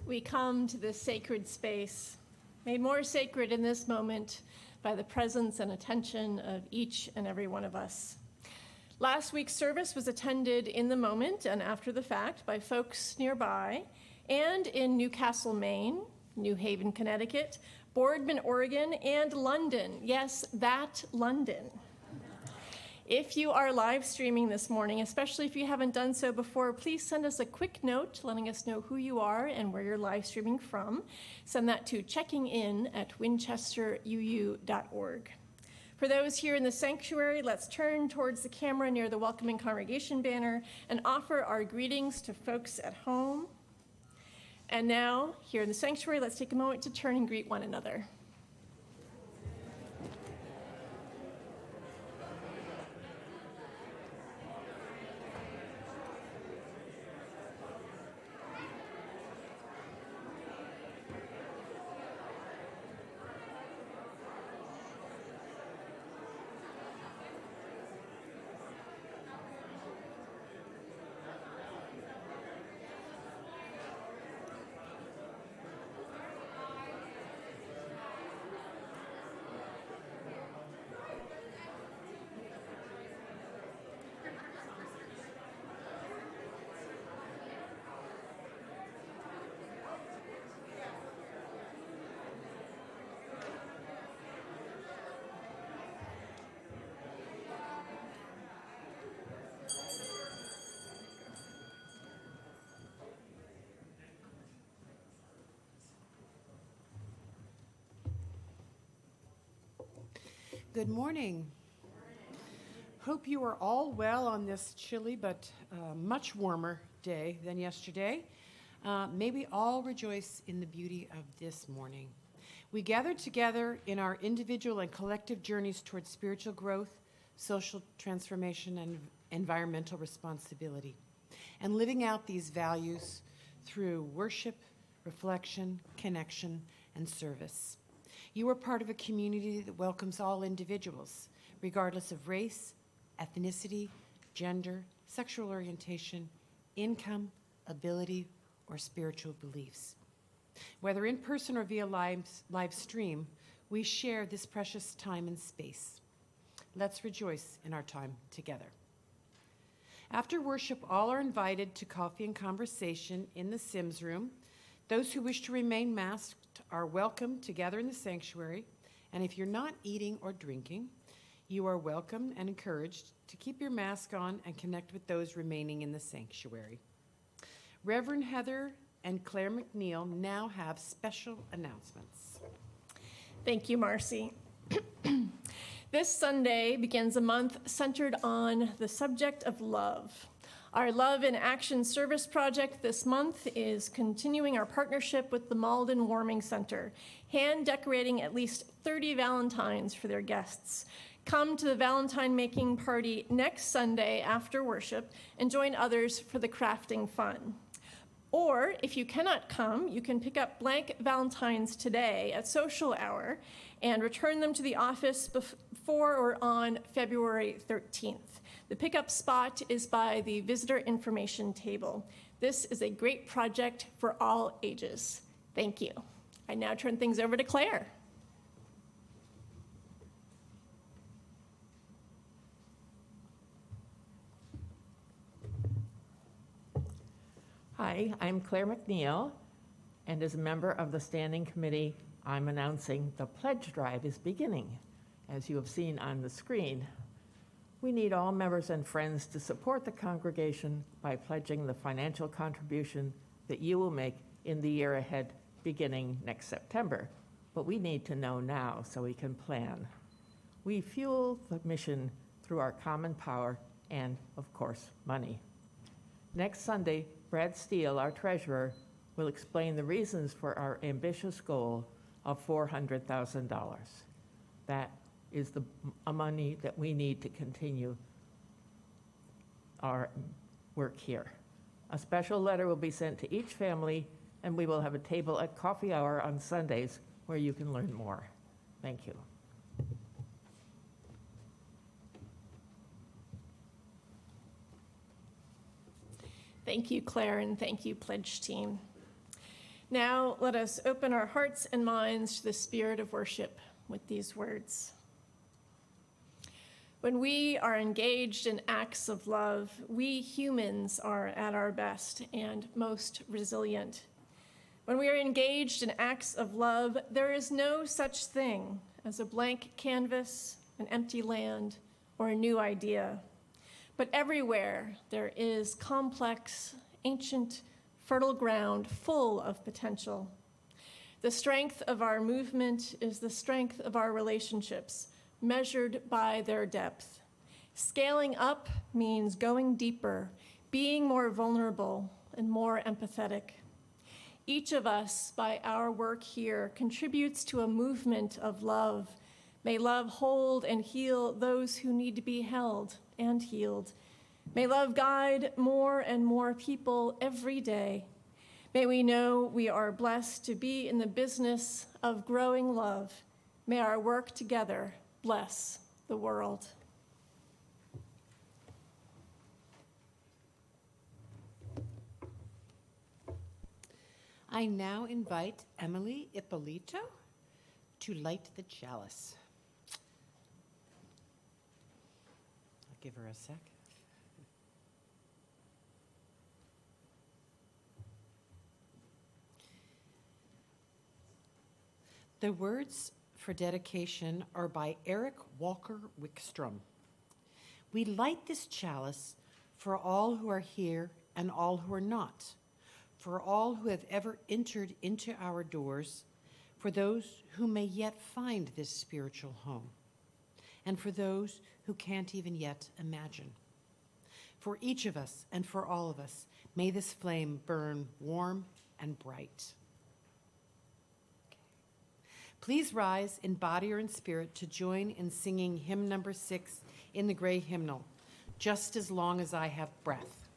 we come to this sacred space, made more sacred in this moment by the presence and attention of each and every one of us. Last week's service was attended in the moment and after the fact by folks nearby and in Newcastle, Maine, New Haven, Connecticut, Boardman, Oregon, and London. Yes, that London. If you are live streaming this morning, especially if you haven't done so before, please send us a quick note letting us know who you are and where you're live streaming from. Send that to checkingin@winchesteruu.org. For those here in the sanctuary, let's turn towards the camera near the Welcoming Congregation banner and offer our greetings to folks at home. And now, here in the sanctuary, let's take a moment to turn and greet one another. Good morning. Hope you are all well on this chilly but much warmer day than yesterday. May we all rejoice in the beauty of this morning. We gather together in our individual and collective journeys towards spiritual growth, social transformation, and environmental responsibility, and living out these values through worship, reflection, connection, and service. You are part of a community that welcomes all individuals, regardless of race, ethnicity, gender, sexual orientation, income, ability, or spiritual beliefs. Whether in person or via live stream, we share this precious time and space. Let's rejoice in our time together. After worship, all are invited to coffee and conversation in the Sims room. Those who wish to remain masked are welcome to gather in the sanctuary, and if you're not eating or drinking, you are welcome and encouraged to keep your mask on and connect with those remaining in the sanctuary. Reverend Heather and Claire McNeil now have special announcements. Thank you, Marcy. This Sunday begins a month centered on the subject of love. Our Love in Action service project this month is continuing our partnership with the Malden Warming Center, hand decorating at least 30 Valentines for their guests. Come to the Valentine making party next Sunday after worship and join others for the crafting fun. Or if you cannot come, you can pick up blank Valentines today at social hour and return them to the office before or on February 13th. The pickup spot is by the visitor information table. This is a great project for all ages. Thank you. I now turn things over to Claire. Hi, I'm Claire McNeil, and as a member of the Standing Committee, I'm announcing the pledge drive is beginning, as you have seen on the screen. We need all members and friends to support the congregation by pledging the financial contribution that you will make in the year ahead beginning next September. But we need to know now so we can plan. We fuel the mission through our common power and, of course, money. Next Sunday, Brad Steele, our treasurer, will explain the reasons for our ambitious goal of $400,000. That is the money that we need to continue our work here. A special letter will be sent to each family, and we will have a table at coffee hour on Sundays where you can learn more. Thank you. Thank you, Claire, and thank you, Pledge Team. Now let us open our hearts and minds to the spirit of worship with these words. When we are engaged in acts of love, we humans are at our best and most resilient. When we are engaged in acts of love, there is no such thing as a blank canvas, an empty land, or a new idea. But everywhere there is complex, ancient, fertile ground full of potential. The strength of our movement is the strength of our relationships, measured by their depth. Scaling up means going deeper, being more vulnerable and more empathetic. Each of us, by our work here, contributes to a movement of love. May love hold and heal those who need to be held and healed. May love guide more and more people every day. May we know we are blessed to be in the business of growing love. May our work together bless the world. I now invite Emily Ippolito to light the chalice. I'll give her a sec. The words for dedication are by Eric Walker Wickstrom. We light this chalice for all who are here and all who are not, for all who have ever entered into our doors, for those who may yet find this spiritual home, and for those who can't even yet imagine. For each of us and for all of us, may this flame burn warm and bright. Please rise in body or in spirit to join in singing hymn number 6 in the gray hymnal, Just as Long as I Have Breath.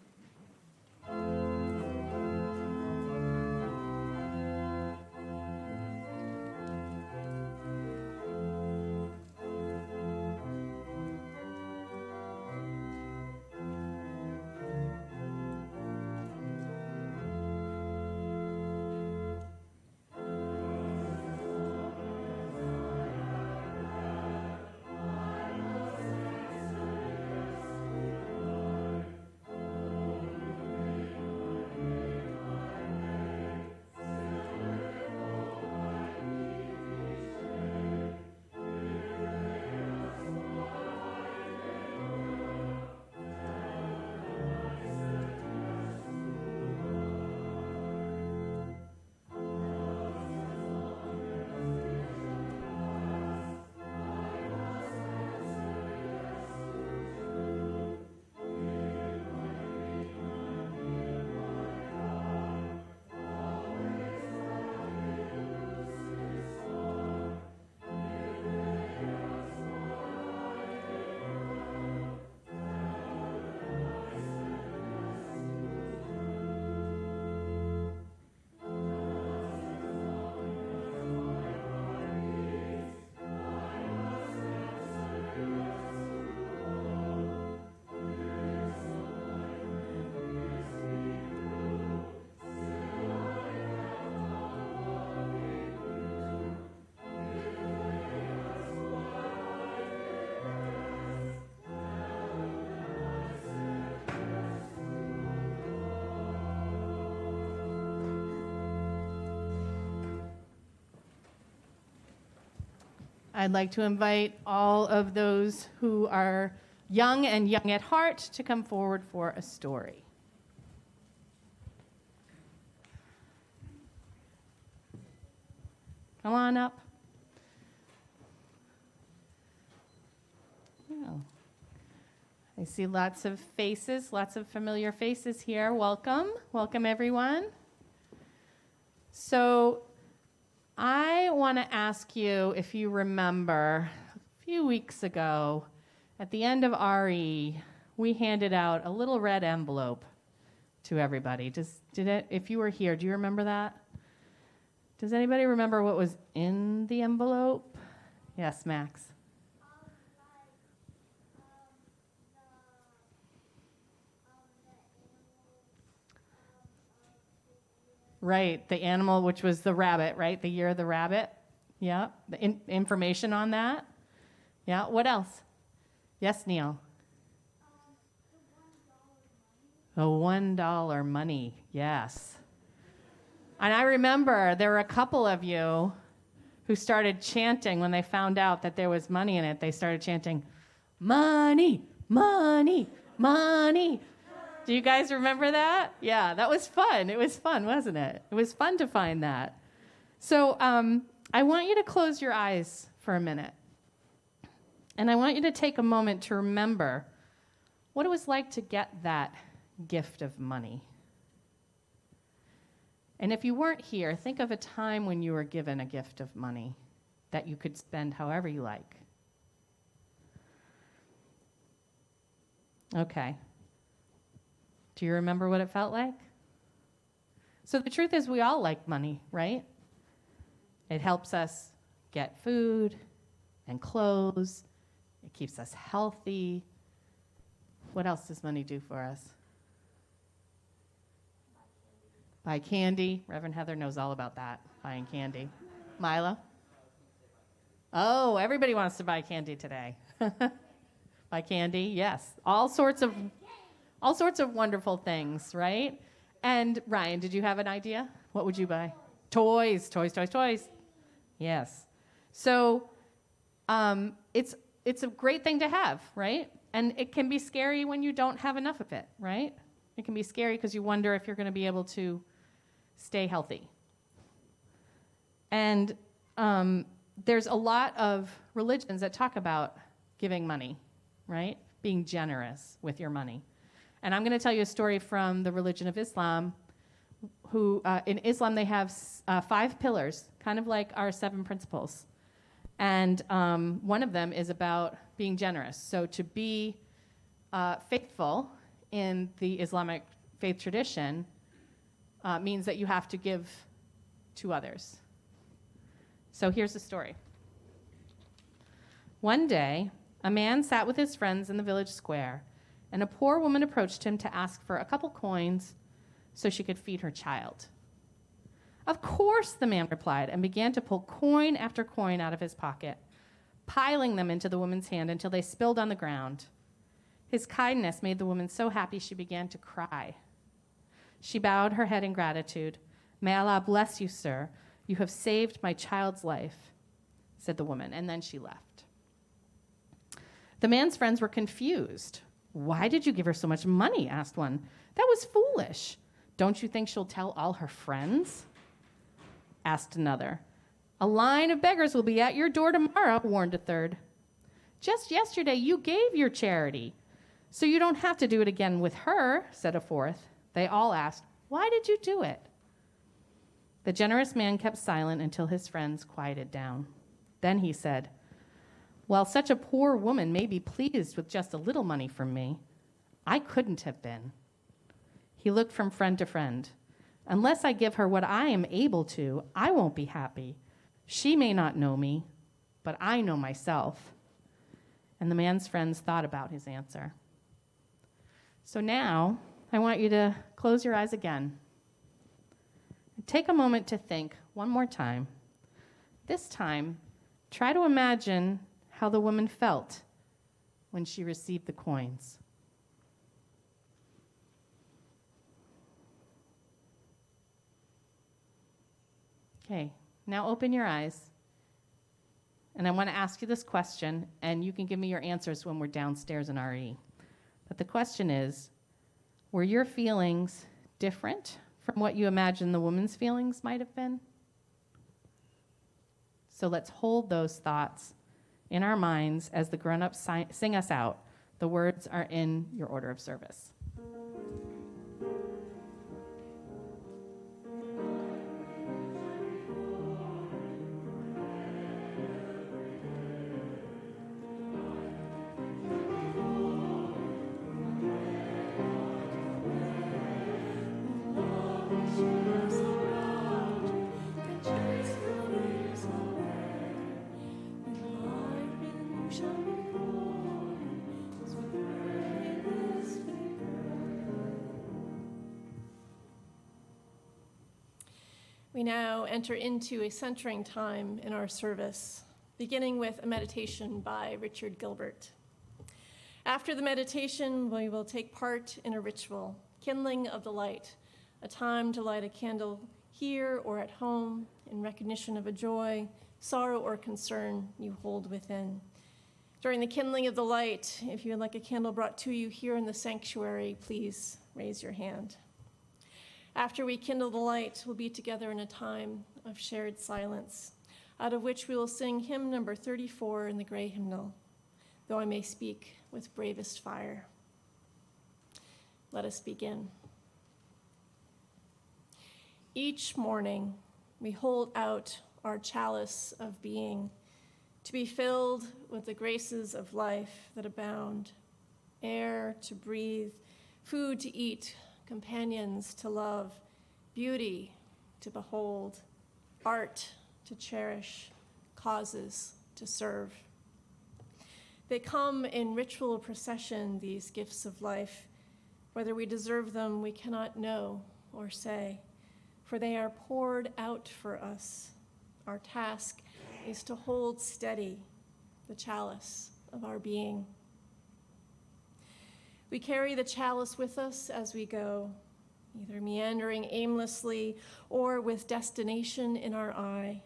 I'd like to invite all of those who are young and young at heart to come forward for a story. Come on up. Oh. I see lots of faces, lots of familiar faces here. Welcome. Welcome, everyone. So I want to ask you if you remember a few weeks ago at the end of RE, we handed out a little red envelope to everybody. If you were here, do you remember that? Does anybody remember what was in the envelope? Yes, Max. Right, the animal, which was the rabbit, right? The year of the rabbit. Yeah, the information on that. Yeah, what else? Yes, Neil. The $1 money, yes. And I remember there were a couple of you who started chanting when they found out that there was money in it. They started chanting, money, money, money. Do you guys remember that? Yeah, that was fun. It was fun, wasn't it? It was fun to find that. So I want you to close your eyes for a minute. And I want you to take a moment to remember what it was like to get that gift of money. And if you weren't here, think of a time when you were given a gift of money that you could spend however you like. Okay. Do you remember what it felt like? So the truth is we all like money, right? It helps us get food and clothes. It keeps us healthy. What else does money do for us? Buy candy. Reverend Heather knows all about that, buying candy. Mila? Oh, everybody wants to buy candy today. Buy candy, yes. All sorts of wonderful things, right? And Ryan, did you have an idea? What would you buy? Toys, toys, toys, toys. Yes. So it's a great thing to have, right? And it can be scary when you don't have enough of it, right? It can be scary because you wonder if you're going to be able to stay healthy. And there's a lot of religions that talk about giving money, right? Being generous with your money. And I'm going to tell you a story from the religion of Islam, who in Islam they have 5 pillars, kind of like our 7 principles. And one of them is about being generous. So to be faithful in the Islamic faith tradition means that you have to give to others. So here's the story. One day, a man sat with his friends in the village square, and a poor woman approached him to ask for a couple coins so she could feed her child. Of course, the man replied, and began to pull coin after coin out of his pocket, piling them into the woman's hand until they spilled on the ground. His kindness made the woman so happy she began to cry. She bowed her head in gratitude. "May Allah bless you, sir. You have saved my child's life," said the woman, and then she left. The man's friends were confused. "Why did you give her so much money?" asked one. "That was foolish. Don't you think she'll tell all her friends?" asked another. "A line of beggars will be at your door tomorrow," warned a third. "Just yesterday you gave your charity, so you don't have to do it again with her," said a fourth. They all asked, "Why did you do it?" The generous man kept silent until his friends quieted down. Then he said, "While such a poor woman may be pleased with just a little money from me, I couldn't have been." He looked from friend to friend. "Unless I give her what I am able to, I won't be happy. She may not know me, but I know myself." And the man's friends thought about his answer. So now, I want you to close your eyes again. Take a moment to think one more time. This time, try to imagine how the woman felt when she received the coins. Okay, now open your eyes. And I want to ask you this question, and you can give me your answers when we're downstairs in RE. But the question is, were your feelings different from what you imagined the woman's feelings might have been? So let's hold those thoughts in our minds as the grown-ups sing us out. The words are in your order of service. now enter into a centering time in our service, beginning with a meditation by Richard Gilbert. After the meditation, we will take part in a ritual, kindling of the light, a time to light a candle here or at home in recognition of a joy, sorrow, or concern you hold within. During the kindling of the light, if you would like a candle brought to you here in the sanctuary, please raise your hand. After we kindle the light, we'll be together in a time of shared silence, out of which we will sing hymn number 34 in the gray hymnal, Though I May Speak with Bravest Fire. Let us begin. Each morning, we hold out our chalice of being, to be filled with the graces of life that abound, air to breathe, food to eat, companions to love, beauty to behold, art to cherish, causes to serve. They come in ritual procession, these gifts of life. Whether we deserve them, we cannot know or say, for they are poured out for us. Our task is to hold steady the chalice of our being. We carry the chalice with us as we go, either meandering aimlessly or with destination in our eye.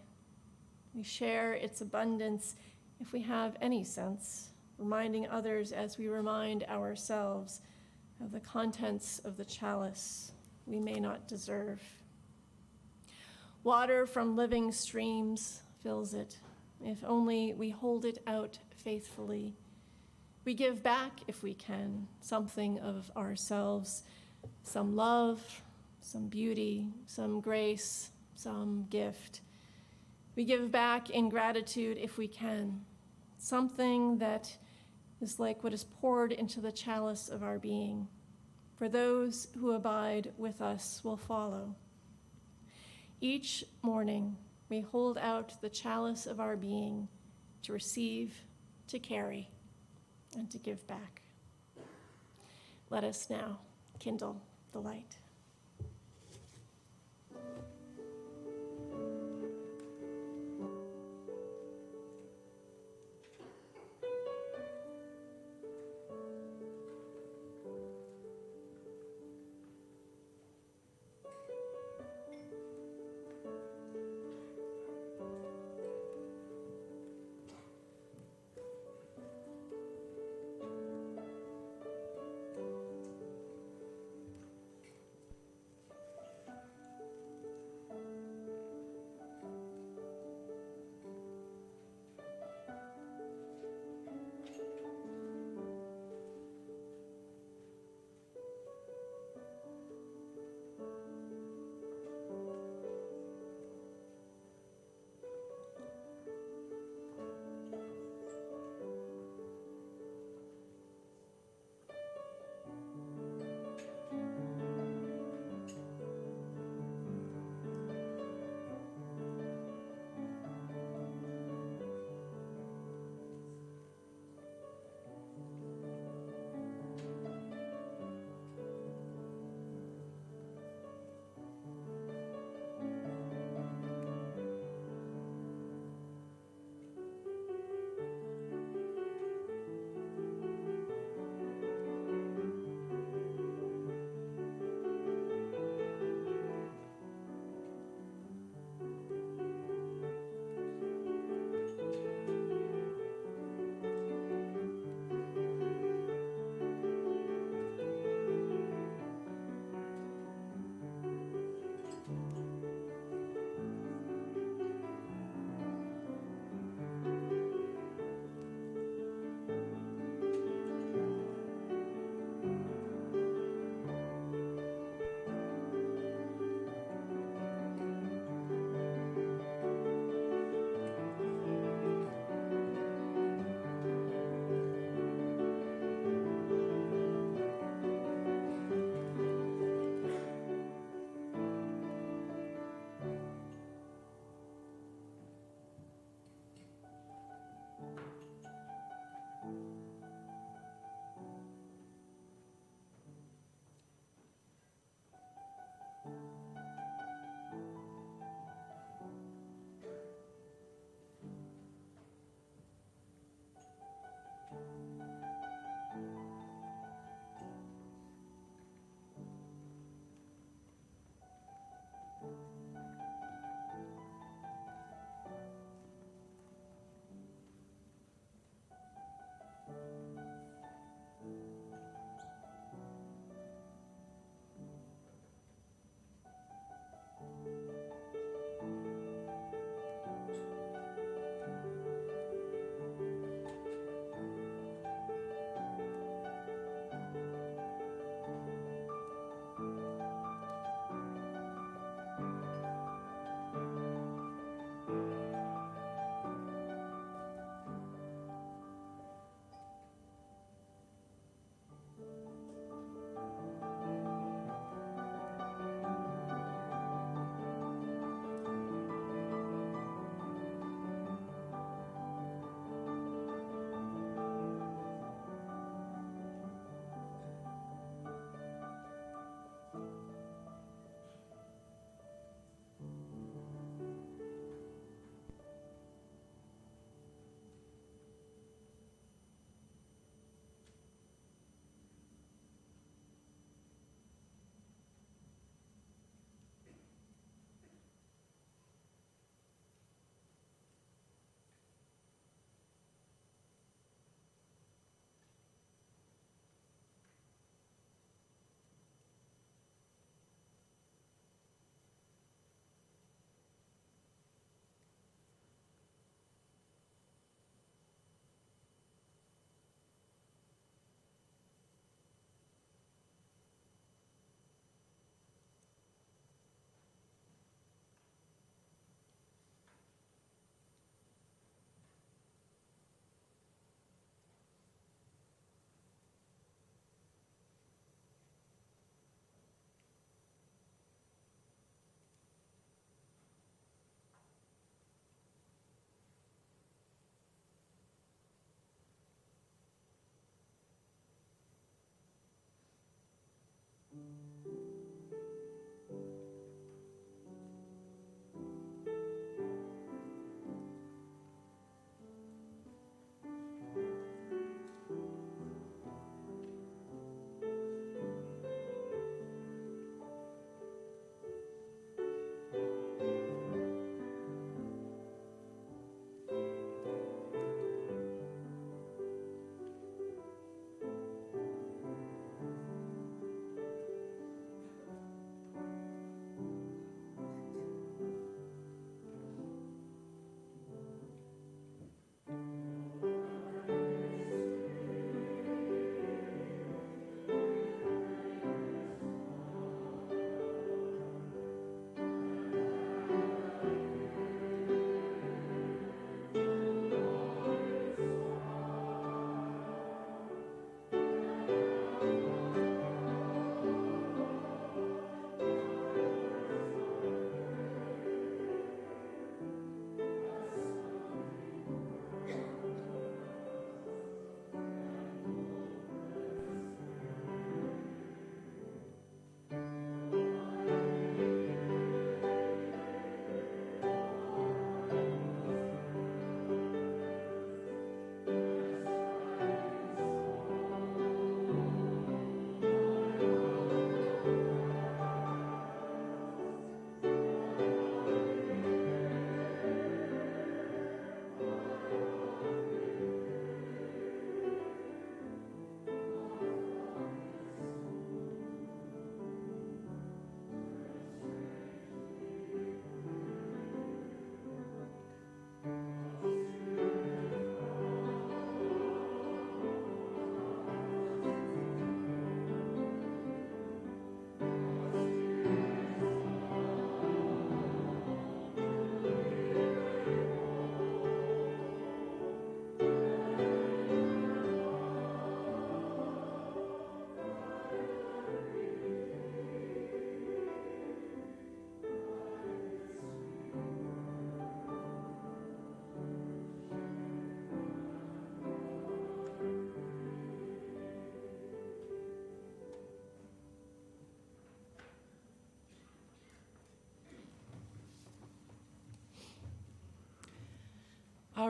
We share its abundance if we have any sense, reminding others as we remind ourselves of the contents of the chalice we may not deserve. Water from living streams fills it, if only we hold it out faithfully. We give back, if we can, something of ourselves, some love, some beauty, some grace, some gift. We give back in gratitude, if we can, something that is like what is poured into the chalice of our being. For those who abide with us will follow. Each morning, we hold out the chalice of our being to receive, to carry, and to give back. Let us now kindle the light.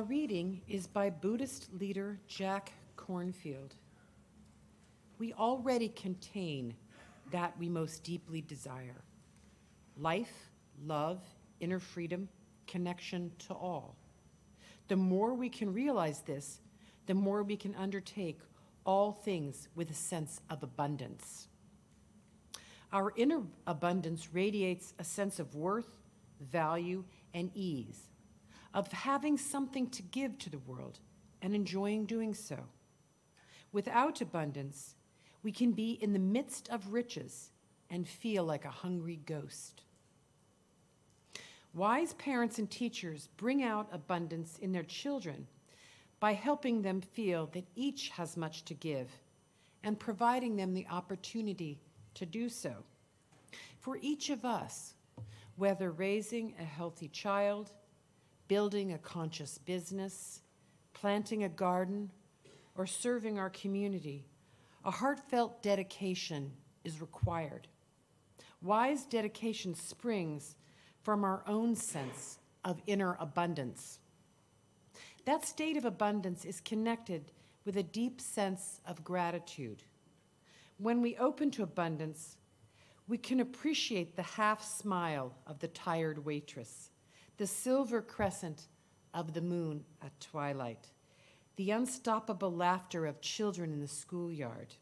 Our reading is by Buddhist leader Jack Kornfield. We already contain that we most deeply desire: life, love, inner freedom, connection to all. The more we can realize this, the more we can undertake all things with a sense of abundance. Our inner abundance radiates a sense of worth, value, and ease, of having something to give to the world and enjoying doing so. Without abundance, we can be in the midst of riches and feel like a hungry ghost. Wise parents and teachers bring out abundance in their children by helping them feel that each has much to give and providing them the opportunity to do so. For each of us, whether raising a healthy child, building a conscious business, planting a garden, or serving our community, a heartfelt dedication is required. Wise dedication springs from our own sense of inner abundance. That state of abundance is connected with a deep sense of gratitude. When we open to abundance, we can appreciate the half smile of the tired waitress, the silver crescent of the moon at twilight, the unstoppable laughter of children in the schoolyard,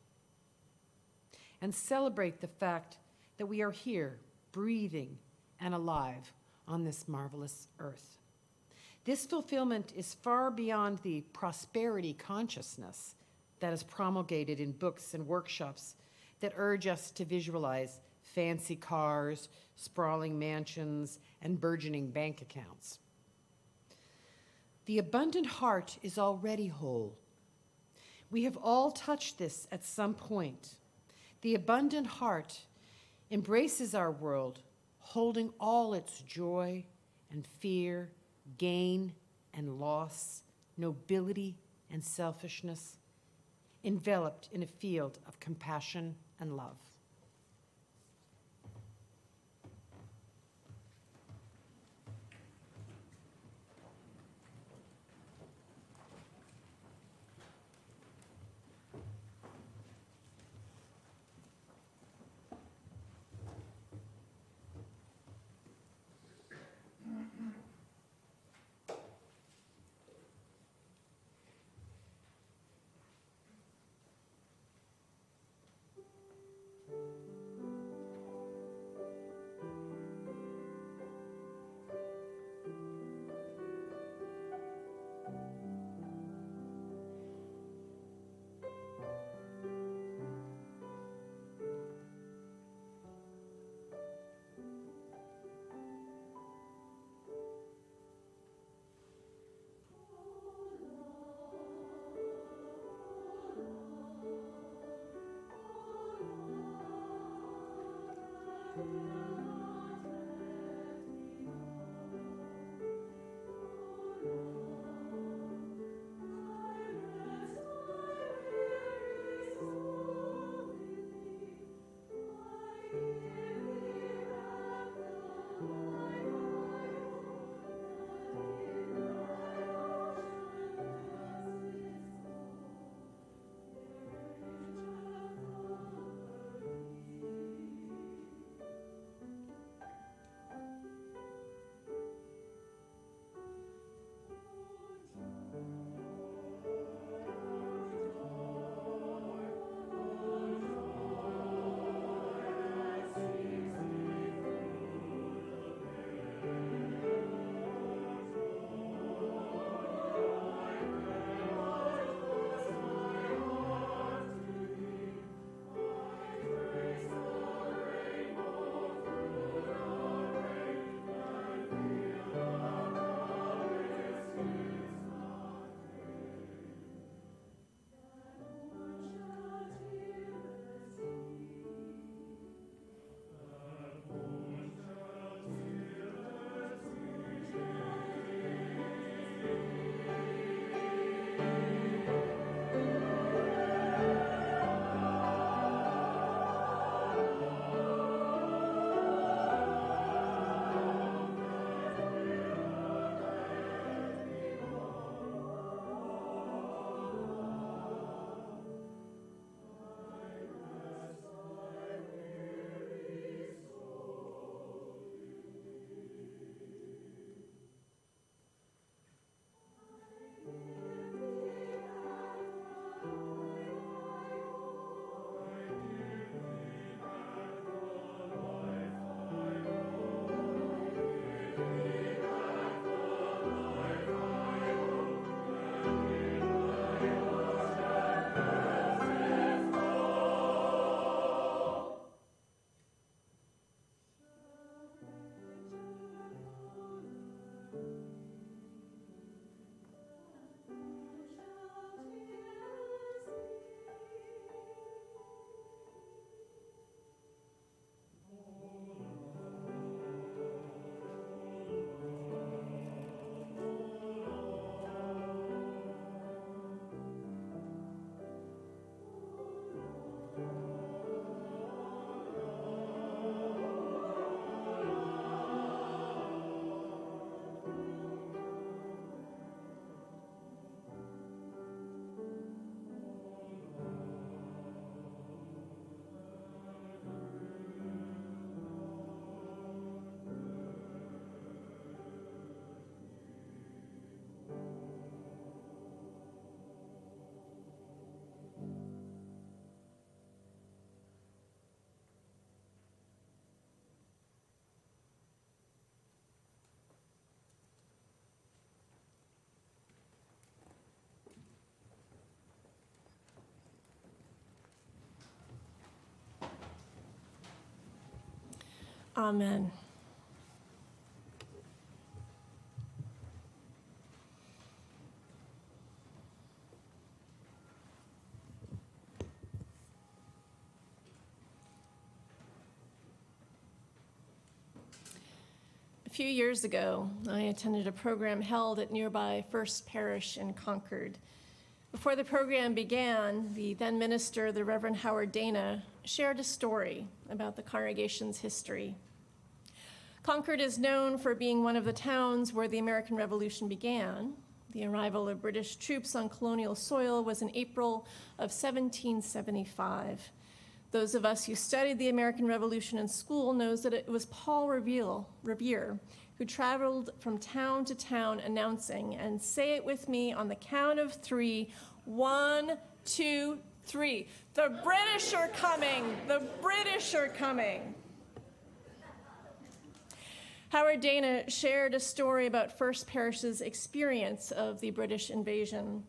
and celebrate the fact that we are here, breathing and alive on this marvelous earth. This fulfillment is far beyond the prosperity consciousness that is promulgated in books and workshops that urge us to visualize fancy cars, sprawling mansions, and burgeoning bank accounts. The abundant heart is already whole. We have all touched this at some point. The abundant heart embraces our world, holding all its joy and fear, gain and loss, nobility and selfishness, enveloped in a field of compassion and love. Amen. A few years ago, I attended a program held at nearby First Parish in Concord. Before the program began, the then minister, the Reverend Howard Dana, shared a story about the congregation's history. Concord is known for being one of the towns where the American Revolution began. The arrival of British troops on colonial soil was in April of 1775. Those of us who studied the American Revolution in school knows that it was Paul Revere who traveled from town to town announcing, and say it with me on the count of three, 1, 2, 3, the British are coming, the British are coming. Howard Dana shared a story about First Parish's experience of the British invasion.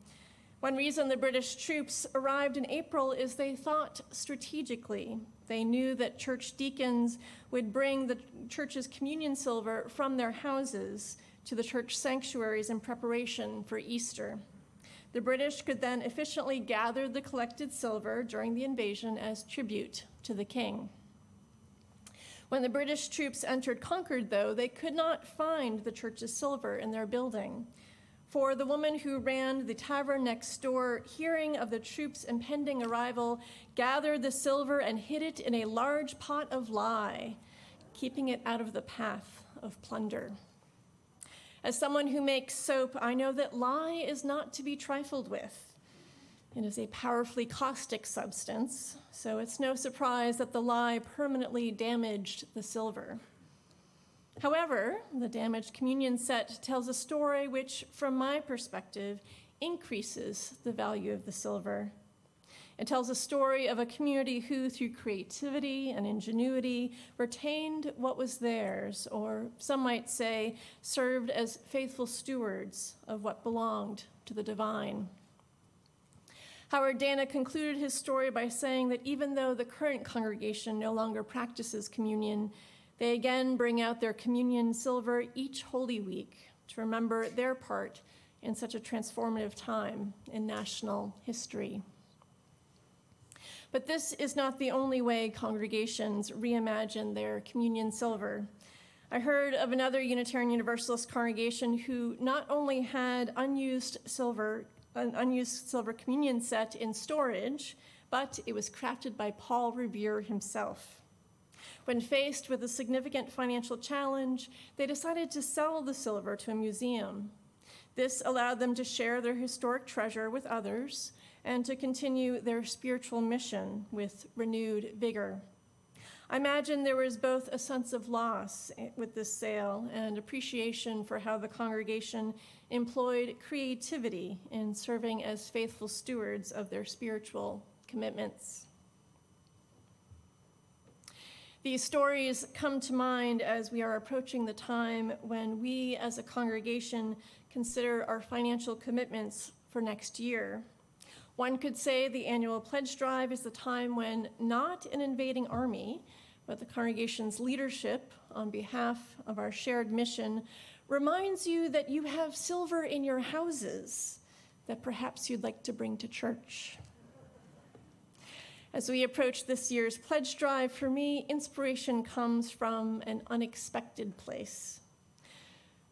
One reason the British troops arrived in April is they thought strategically. They knew that church deacons would bring the church's communion silver from their houses to the church sanctuaries in preparation for Easter. The British could then efficiently gather the collected silver during the invasion as tribute to the king. When the British troops entered Concord, though, they could not find the church's silver in their building. For the woman who ran the tavern next door, hearing of the troops' impending arrival, gathered the silver and hid it in a large pot of lye, keeping it out of the path of plunder. As someone who makes soap, I know that lye is not to be trifled with. It is a powerfully caustic substance, so it's no surprise that the lye permanently damaged the silver. However, the damaged communion set tells a story which, from my perspective, increases the value of the silver. It tells a story of a community who, through creativity and ingenuity, retained what was theirs, or some might say, served as faithful stewards of what belonged to the divine. Howard Dana concluded his story by saying that even though the current congregation no longer practices communion, they again bring out their communion silver each Holy Week to remember their part in such a transformative time in national history. But this is not the only way congregations reimagine their communion silver. I heard of another Unitarian Universalist congregation who not only had an unused silver communion set in storage, but it was crafted by Paul Revere himself. When faced with a significant financial challenge, they decided to sell the silver to a museum. This allowed them to share their historic treasure with others and to continue their spiritual mission with renewed vigor. I imagine there was both a sense of loss with this sale and appreciation for how the congregation employed creativity in serving as faithful stewards of their spiritual commitments. These stories come to mind as we are approaching the time when we as a congregation consider our financial commitments for next year. One could say the annual pledge drive is the time when not an invading army, but the congregation's leadership on behalf of our shared mission reminds you that you have silver in your houses that perhaps you'd like to bring to church. As we approach this year's pledge drive, for me, inspiration comes from an unexpected place.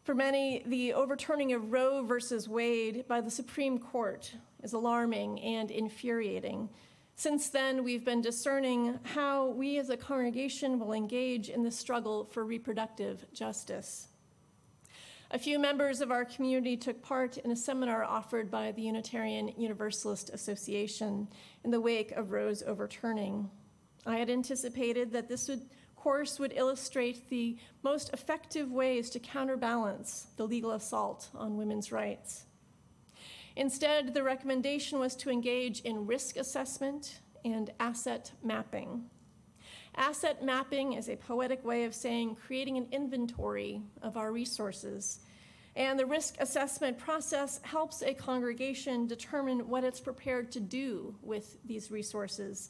For many, the overturning of Roe versus Wade by the Supreme Court is alarming and infuriating. Since then, we've been discerning how we as a congregation will engage in the struggle for reproductive justice. A few members of our community took part in a seminar offered by the Unitarian Universalist Association in the wake of Roe's overturning. I had anticipated that this course would illustrate the most effective ways to counterbalance the legal assault on women's rights. Instead, the recommendation was to engage in risk assessment and asset mapping. Asset mapping is a poetic way of saying creating an inventory of our resources. And the risk assessment process helps a congregation determine what it's prepared to do with these resources.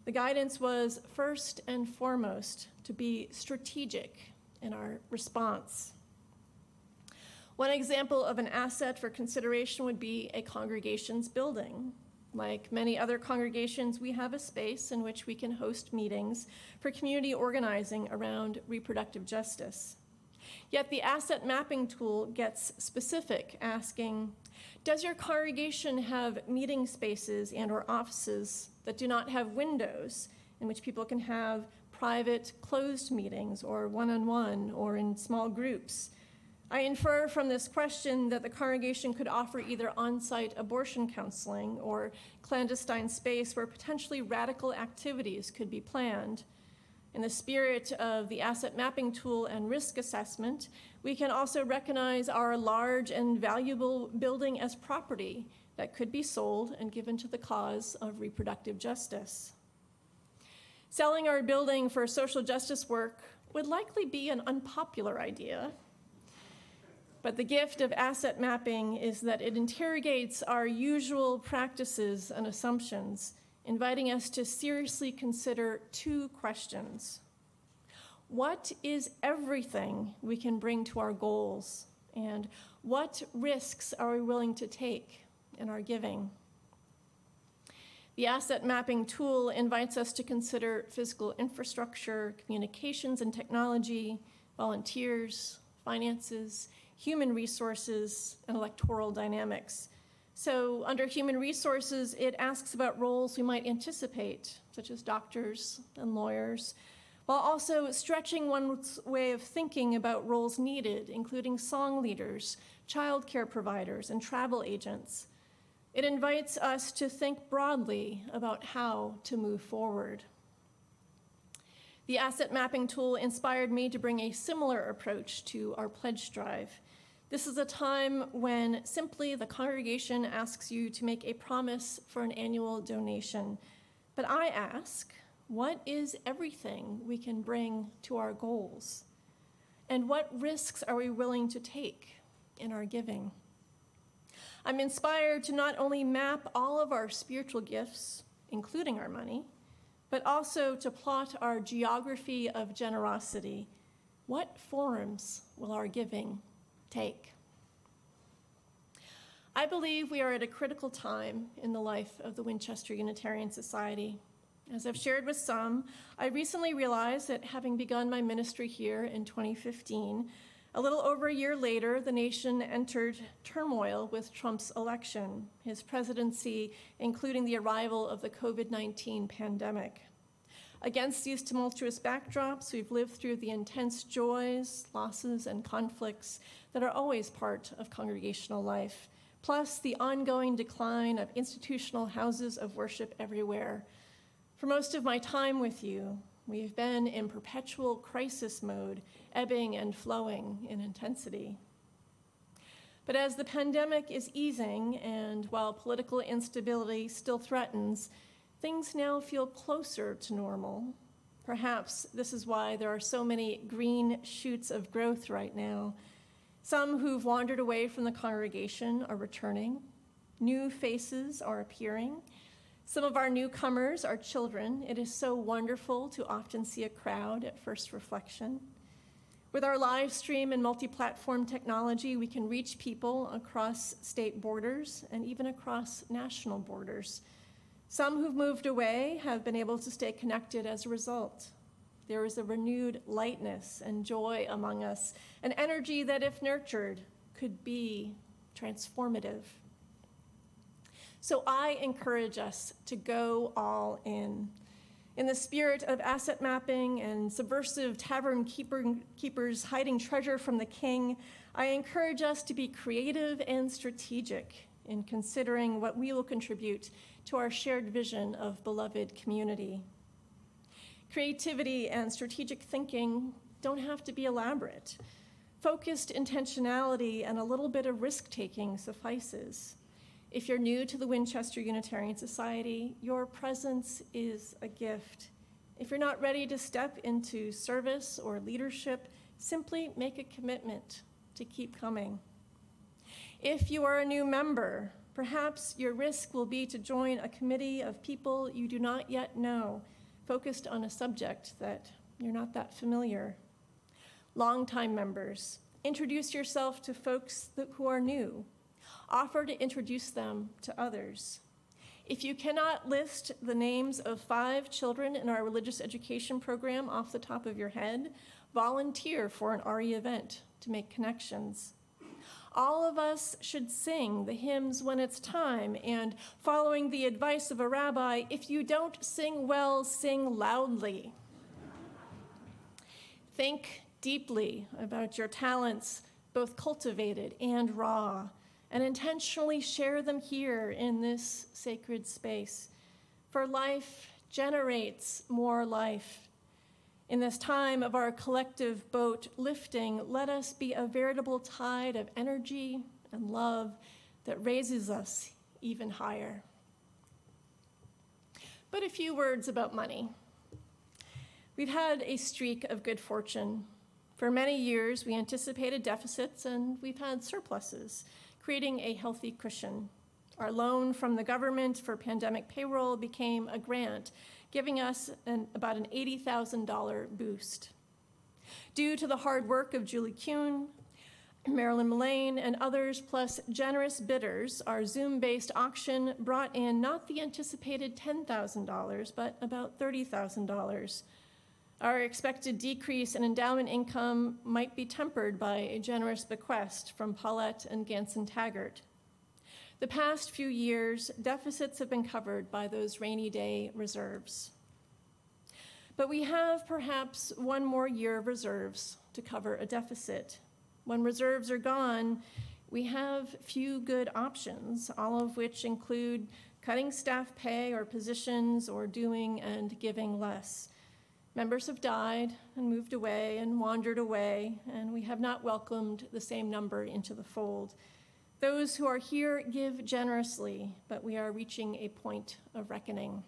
The guidance was first and foremost to be strategic in our response. One example of an asset for consideration would be a congregation's building. Like many other congregations, we have a space in which we can host meetings for community organizing around reproductive justice. Yet the asset mapping tool gets specific, asking, does your congregation have meeting spaces and/or offices that do not have windows in which people can have private closed meetings or one-on-one or in small groups? I infer from this question that the congregation could offer either on-site abortion counseling or clandestine space where potentially radical activities could be planned. In the spirit of the asset mapping tool and risk assessment, we can also recognize our large and valuable building as property that could be sold and given to the cause of reproductive justice. Selling our building for social justice work would likely be an unpopular idea. But the gift of asset mapping is that it interrogates our usual practices and assumptions, inviting us to seriously consider two questions. What is everything we can bring to our goals? And what risks are we willing to take in our giving? The asset mapping tool invites us to consider physical infrastructure, communications and technology, volunteers, finances, human resources, and electoral dynamics. So under human resources, it asks about roles we might anticipate, such as doctors and lawyers, while also stretching one's way of thinking about roles needed, including song leaders, childcare providers, and travel agents. It invites us to think broadly about how to move forward. The asset mapping tool inspired me to bring a similar approach to our pledge drive. This is a time when simply the congregation asks you to make a promise for an annual donation. But I ask, what is everything we can bring to our goals? And what risks are we willing to take in our giving? I'm inspired to not only map all of our spiritual gifts, including our money, but also to plot our geography of generosity. What forms will our giving take? I believe we are at a critical time in the life of the Winchester Unitarian Society. As I've shared with some, I recently realized that having begun my ministry here in 2015, a little over a year later, the nation entered turmoil with Trump's election, his presidency, including the arrival of the COVID-19 pandemic. Against these tumultuous backdrops, we've lived through the intense joys, losses, and conflicts that are always part of congregational life, plus the ongoing decline of institutional houses of worship everywhere. For most of my time with you, we've been in perpetual crisis mode, ebbing and flowing in intensity. But as the pandemic is easing, and while political instability still threatens, things now feel closer to normal. Perhaps this is why there are so many green shoots of growth right now. Some who've wandered away from the congregation are returning. New faces are appearing. Some of our newcomers are children. It is so wonderful to often see a crowd at first reflection. With our live stream and multi-platform technology, we can reach people across state borders and even across national borders. Some who've moved away have been able to stay connected as a result. There is a renewed lightness and joy among us, an energy that, if nurtured, could be transformative. So I encourage us to go all in. In the spirit of asset mapping and subversive tavern keepers hiding treasure from the king, I encourage us to be creative and strategic in considering what we will contribute to our shared vision of beloved community. Creativity and strategic thinking don't have to be elaborate. Focused intentionality and a little bit of risk-taking suffices. If you're new to the Winchester Unitarian Society, your presence is a gift. If you're not ready to step into service or leadership, simply make a commitment to keep coming. If you are a new member, perhaps your risk will be to join a committee of people you do not yet know focused on a subject that you're not that familiar. Longtime members, introduce yourself to folks who are new. Offer to introduce them to others. If you cannot list the names of 5 children in our religious education program off the top of your head, volunteer for an RE event to make connections. All of us should sing the hymns when it's time, and following the advice of a rabbi, if you don't sing well, sing loudly. Think deeply about your talents, both cultivated and raw, and intentionally share them here in this sacred space. For life generates more life. In this time of our collective boat lifting, let us be a veritable tide of energy and love that raises us even higher. But a few words about money. We've had a streak of good fortune. For many years, we anticipated deficits, and we've had surpluses, creating a healthy cushion. Our loan from the government for pandemic payroll became a grant, giving us about an $80,000 boost. Due to the hard work of Julie Kuhn, Marilyn Mullane, and others, plus generous bidders, our Zoom-based auction brought in not the anticipated $10,000, but about $30,000. Our expected decrease in endowment income might be tempered by a generous bequest from Paulette and Ganson Taggart. The past few years, deficits have been covered by those rainy day reserves. But we have perhaps one more year of reserves to cover a deficit. When reserves are gone, we have few good options, all of which include cutting staff pay or positions or doing and giving less. Members have died and moved away and wandered away, and we have not welcomed the same number into the fold. Those who are here give generously, but we are reaching a point of reckoning.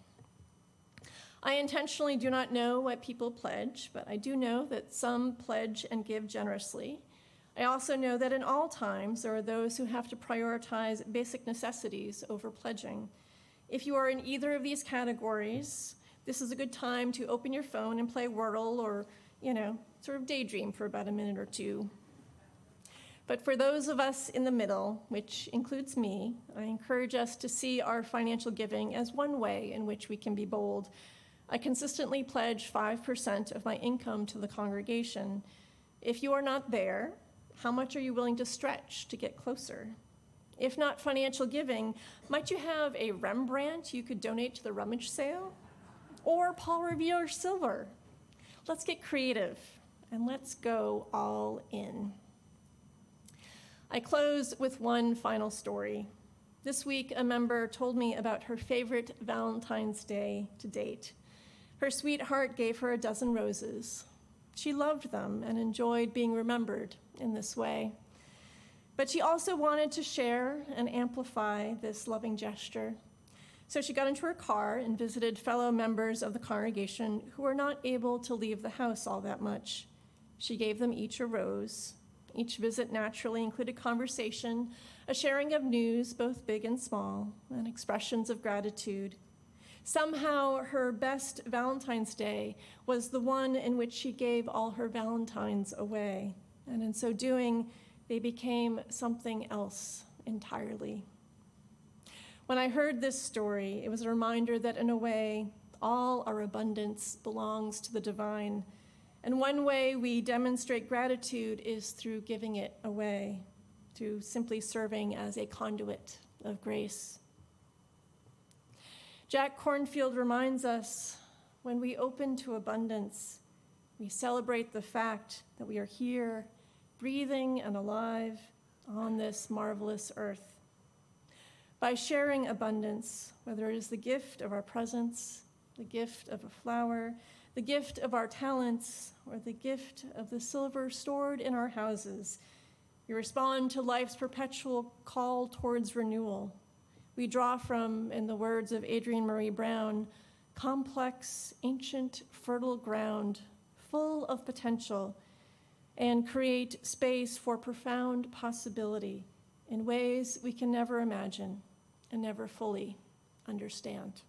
I intentionally do not know what people pledge, but I do know that some pledge and give generously. I also know that in all times, there are those who have to prioritize basic necessities over pledging. If you are in either of these categories, this is a good time to open your phone and play Wordle or, sort of daydream for about a minute or two. But for those of us in the middle, which includes me, I encourage us to see our financial giving as one way in which we can be bold. I consistently pledge 5% of my income to the congregation. If you are not there, how much are you willing to stretch to get closer? If not financial giving, might you have a Rembrandt you could donate to the rummage sale? Or Paul Revere silver? Let's get creative and let's go all in. I close with one final story. This week, a member told me about her favorite Valentine's Day to date. Her sweetheart gave her a dozen roses. She loved them and enjoyed being remembered in this way. But she also wanted to share and amplify this loving gesture. So she got into her car and visited fellow members of the congregation who were not able to leave the house all that much. She gave them each a rose. Each visit naturally included conversation, a sharing of news, both big and small, and expressions of gratitude. Somehow, her best Valentine's Day was the one in which she gave all her Valentines away. And in so doing, they became something else entirely. When I heard this story, it was a reminder that in a way, all our abundance belongs to the divine. And one way we demonstrate gratitude is through giving it away, through simply serving as a conduit of grace. Jack Kornfield reminds us, when we open to abundance, we celebrate the fact that we are here, breathing and alive on this marvelous earth. By sharing abundance, whether it is the gift of our presence, the gift of a flower, the gift of our talents, or the gift of the silver stored in our houses, we respond to life's perpetual call towards renewal. We draw from, in the words of Adrienne Marie Brown, complex, ancient, fertile ground, full of potential, and create space for profound possibility in ways we can never imagine and never fully understand.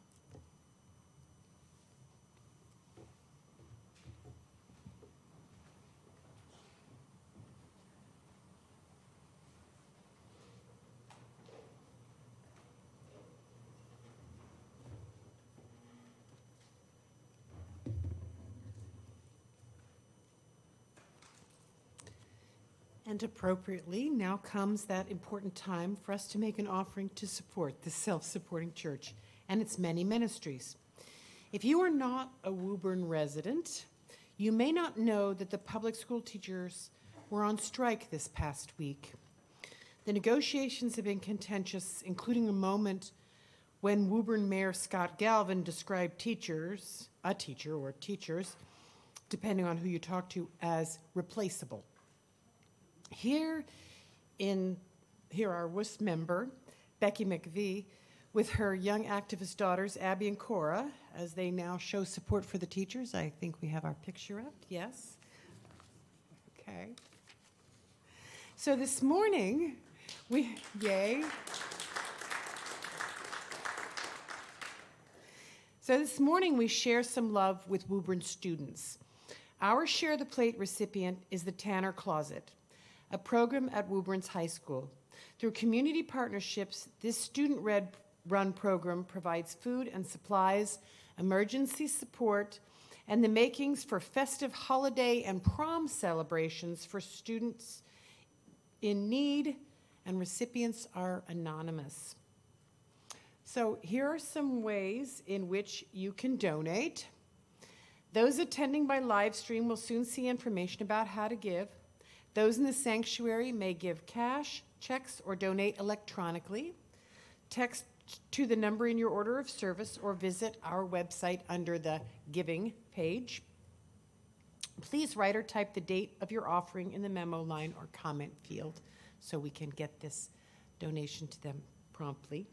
And appropriately, now comes that important time for us to make an offering to support the self-supporting church and its many ministries. If you are not a Woburn resident, you may not know that the public school teachers were on strike this past week. The negotiations have been contentious, including a moment when Woburn Mayor Scott Galvin described teachers, a teacher or teachers, depending on who you talk to, as replaceable. Here our WUS member, Becky McVie, with her young activist daughters, Abby and Cora, as they now show support for the teachers. I think we have our picture up, yes? Okay. So this morning, yay. So this morning, we share some love with Woburn students. Our Share the Plate recipient is the Tanner Closet, a program at Woburn's High School. Through community partnerships, this student-run program provides food and supplies, emergency support, and the makings for festive holiday and prom celebrations for students in need, and recipients are anonymous. So here are some ways in which you can donate. Those attending by live stream will soon see information about how to give. Those in the sanctuary may give cash, checks, or donate electronically. Text to the number in your order of service or visit our website under the Giving page. Please write or type the date of your offering in the memo line or comment field so we can get this donation to them promptly.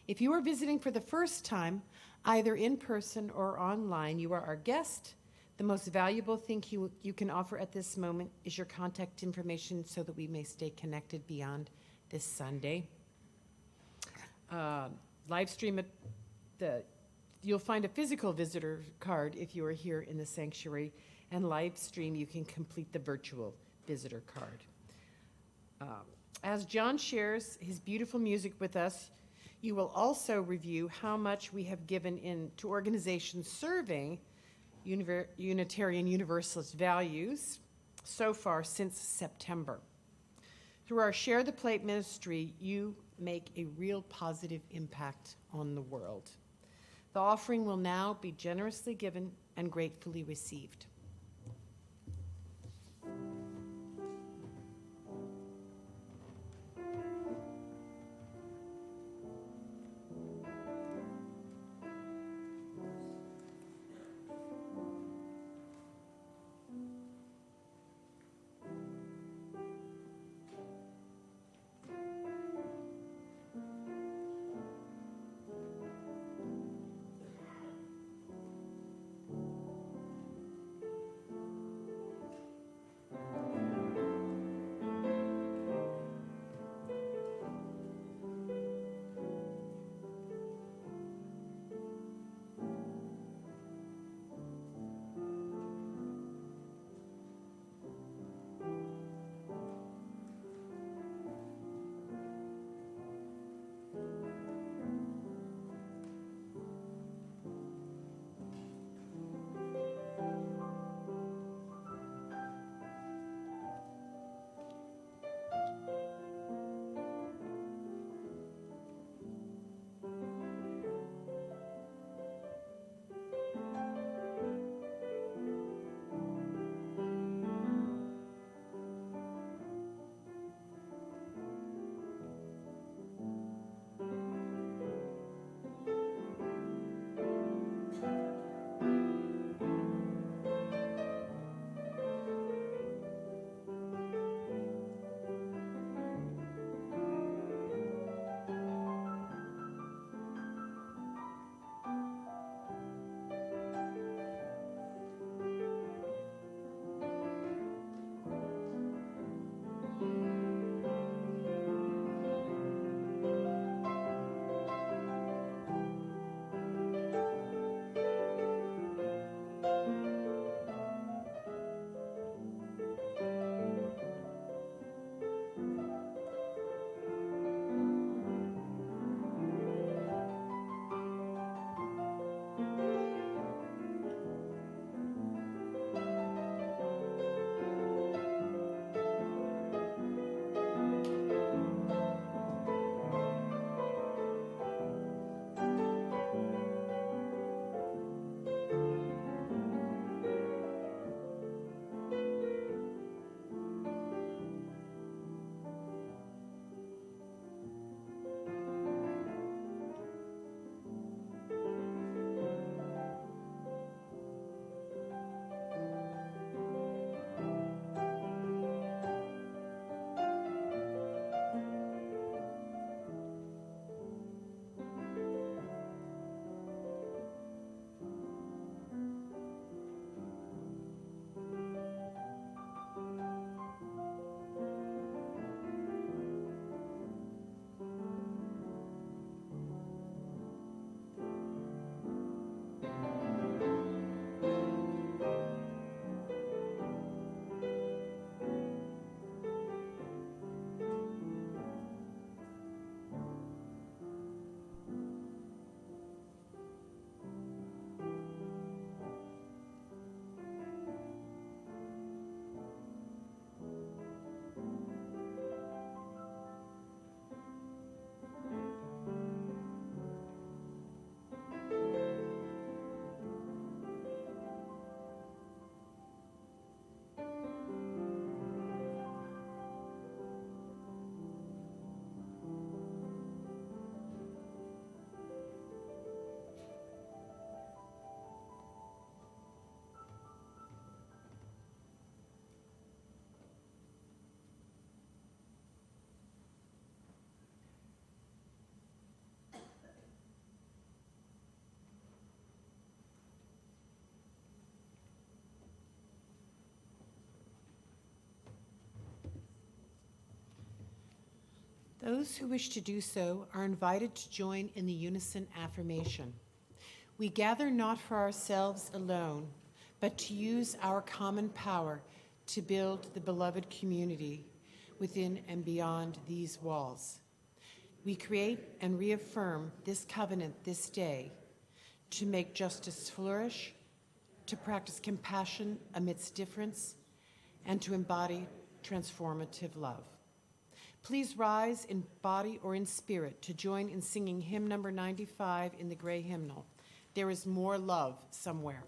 If you are visiting for the first time, either in person or online, you are our guest. The most valuable thing you can offer at this moment is your contact information so that we may stay connected beyond this Sunday. Live stream you'll find a physical visitor card if you are here in the sanctuary, and live stream you can complete the virtual visitor card. As John shares his beautiful music with us, you will also review how much we have given to organizations serving Unitarian Universalist values so far since September. Through our Share the Plate ministry, you make a real positive impact on the world. The offering will now be generously given and gratefully received. Those who wish to do so are invited to join in the unison affirmation. We gather not for ourselves alone, but to use our common power to build the beloved community within and beyond these walls. We create and reaffirm this covenant this day to make justice flourish, to practice compassion amidst difference, and to embody transformative love. Please rise in body or in spirit to join in singing hymn number 95 in the gray hymnal. There is more love somewhere.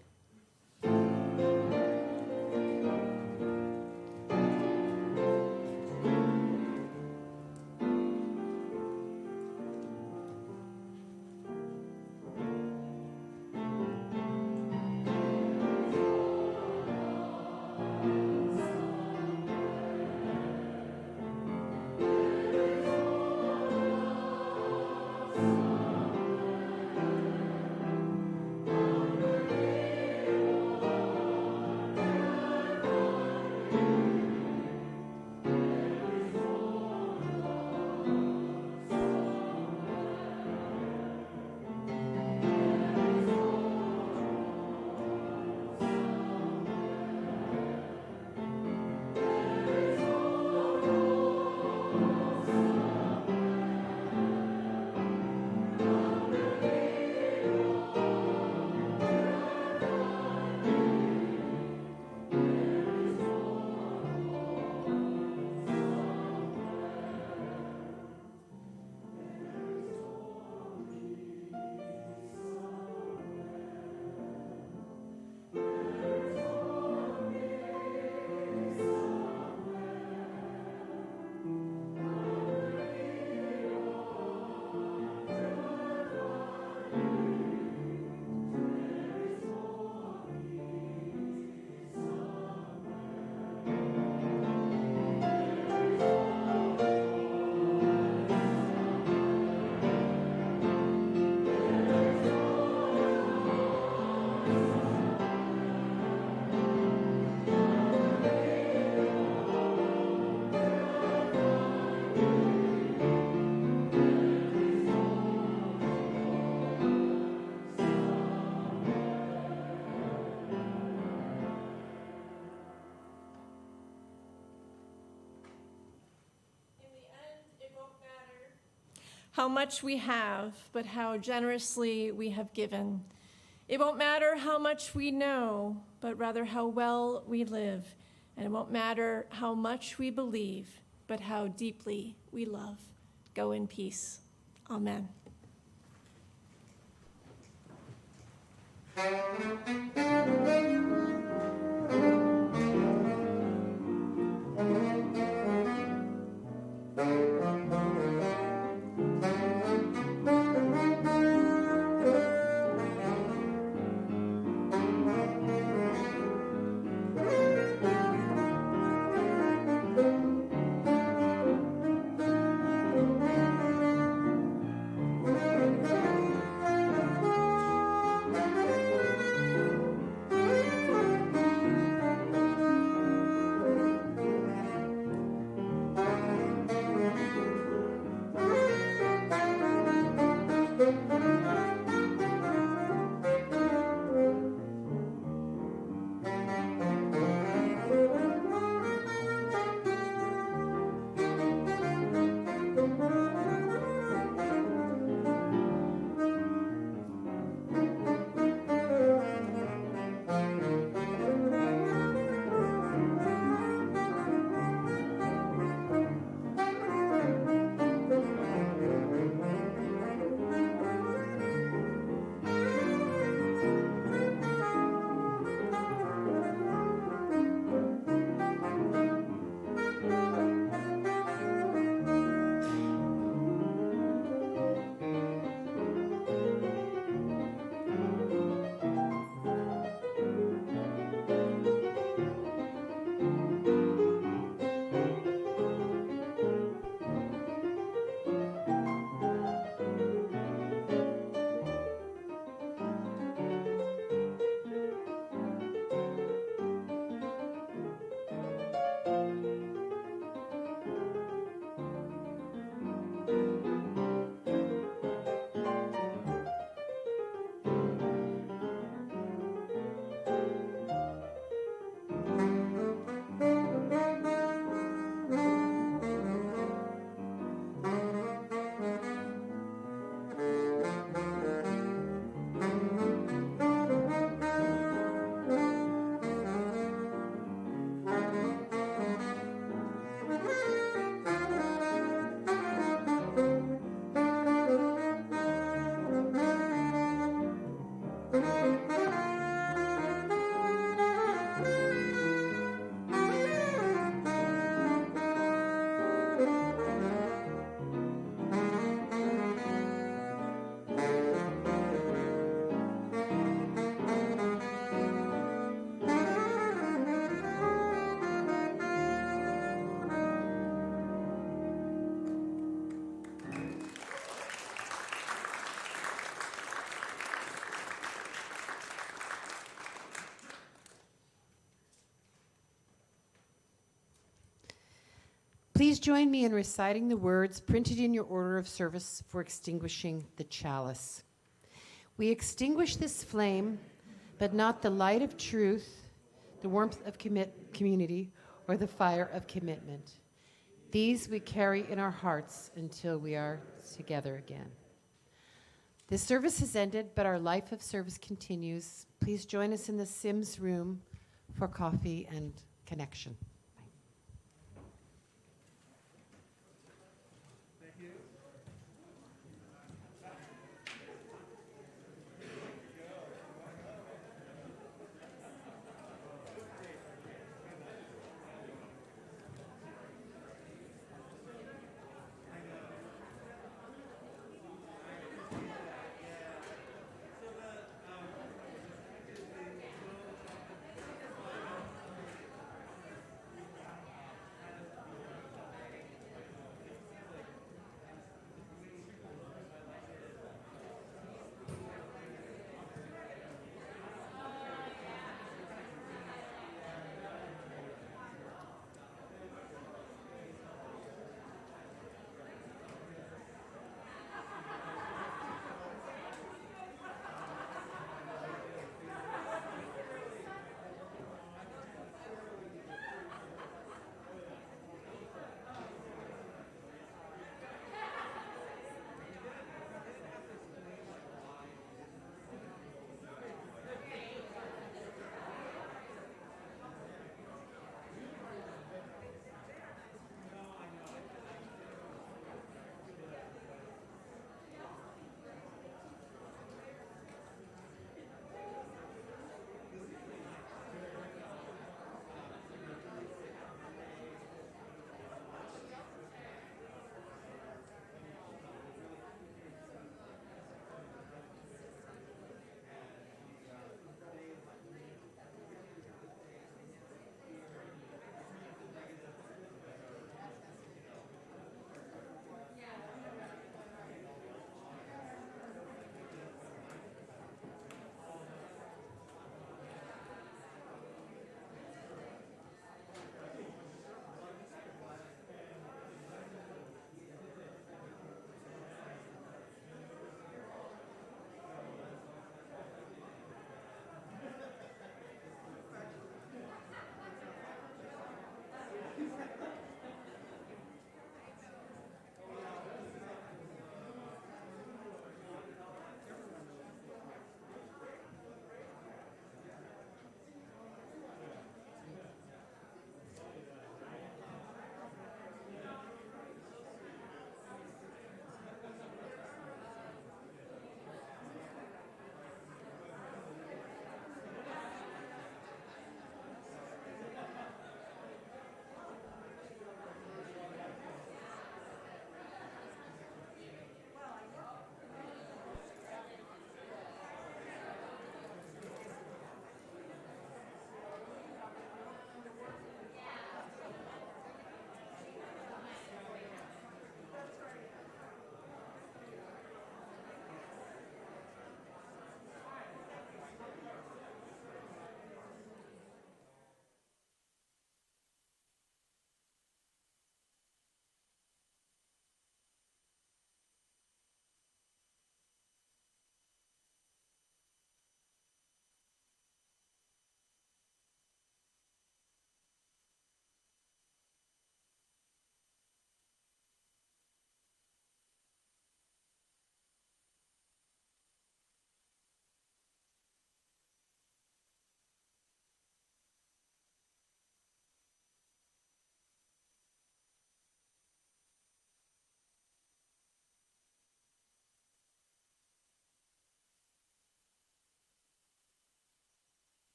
How much we have, but how generously we have given. It won't matter how much we know, but rather how well we live. And it won't matter how much we believe, but how deeply we love. Go in peace. Amen. Please join me in reciting the words printed in your order of service for extinguishing the chalice. We extinguish this flame, but not the light of truth, the warmth of community, or the fire of commitment. These we carry in our hearts until we are together again. This service has ended, but our life of service continues. Please join us in the Sims room for coffee and connection.